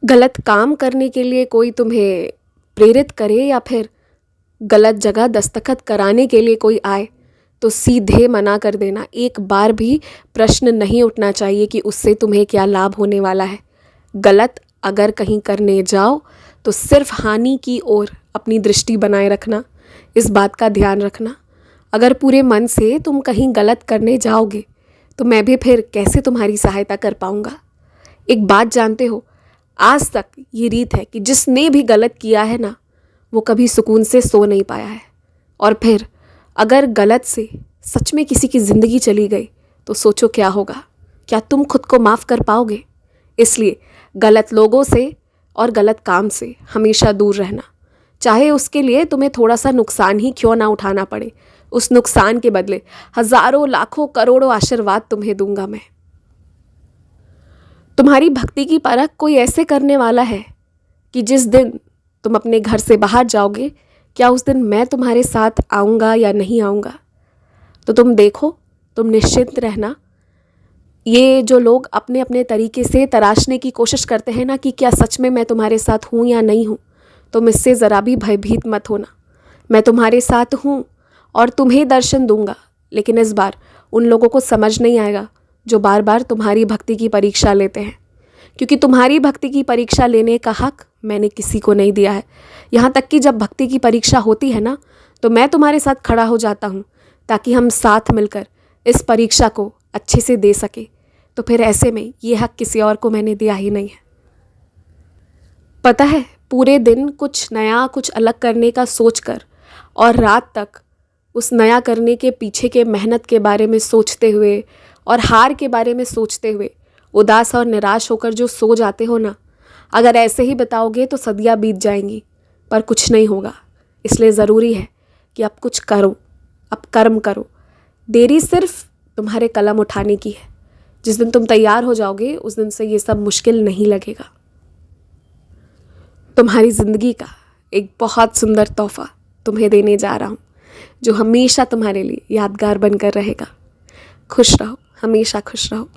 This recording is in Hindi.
गलत काम करने के लिए कोई तुम्हें प्रेरित करे या फिर गलत जगह दस्तखत कराने के लिए कोई आए तो सीधे मना कर देना। एक बार भी प्रश्न नहीं उठना चाहिए कि उससे तुम्हें क्या लाभ होने वाला है। गलत अगर कहीं करने जाओ तो सिर्फ हानि की ओर अपनी दृष्टि बनाए रखना। इस बात का ध्यान रखना। अगर पूरे मन से तुम कहीं गलत करने जाओगे तो मैं भी फिर कैसे तुम्हारी सहायता कर पाऊँगा। एक बात जानते हो, आज तक ये रीत है कि जिसने भी गलत किया है ना, वो कभी सुकून से सो नहीं पाया है। और फिर अगर गलत से सच में किसी की ज़िंदगी चली गई तो सोचो क्या होगा। क्या तुम खुद को माफ़ कर पाओगे? इसलिए गलत लोगों से और गलत काम से हमेशा दूर रहना, चाहे उसके लिए तुम्हें थोड़ा सा नुकसान ही क्यों ना उठाना पड़े। उस नुकसान के बदले हज़ारों लाखों करोड़ों आशीर्वाद तुम्हें दूंगा मैं। तुम्हारी भक्ति की परख कोई ऐसे करने वाला है कि जिस दिन तुम अपने घर से बाहर जाओगे, क्या उस दिन मैं तुम्हारे साथ आऊँगा या नहीं आऊँगा। तो तुम देखो, तुम निश्चिंत रहना। ये जो लोग अपने अपने तरीके से तराशने की कोशिश करते हैं ना कि क्या सच में मैं तुम्हारे साथ हूँ या नहीं हूँ, तुम इससे ज़रा भी भयभीत मत होना। मैं तुम्हारे साथ हूँ और तुम्हें दर्शन दूंगा। लेकिन इस बार उन लोगों को समझ नहीं आएगा जो बार बार तुम्हारी भक्ति की परीक्षा लेते हैं, क्योंकि तुम्हारी भक्ति की परीक्षा लेने का हक मैंने किसी को नहीं दिया है। यहाँ तक कि जब भक्ति की परीक्षा होती है ना, तो मैं तुम्हारे साथ खड़ा हो जाता हूँ ताकि हम साथ मिलकर इस परीक्षा को अच्छे से दे सके। तो फिर ऐसे में ये हक किसी और को मैंने दिया ही नहीं है। पता है, पूरे दिन कुछ नया कुछ अलग करने का सोचकर और रात तक उस नया करने के पीछे के मेहनत के बारे में सोचते हुए और हार के बारे में सोचते हुए उदास और निराश होकर जो सो जाते हो ना, अगर ऐसे ही बताओगे तो सदियां बीत जाएंगी पर कुछ नहीं होगा। इसलिए ज़रूरी है कि अब कुछ करो, अब कर्म करो। देरी सिर्फ तुम्हारे कलम उठाने की है। जिस दिन तुम तैयार हो जाओगे उस दिन से ये सब मुश्किल नहीं लगेगा। तुम्हारी ज़िंदगी का एक बहुत सुंदर तोहफ़ा तुम्हें देने जा रहा हूँ, जो हमेशा तुम्हारे लिए यादगार बनकर रहेगा। खुश रहो, हमेशा खुश रहो।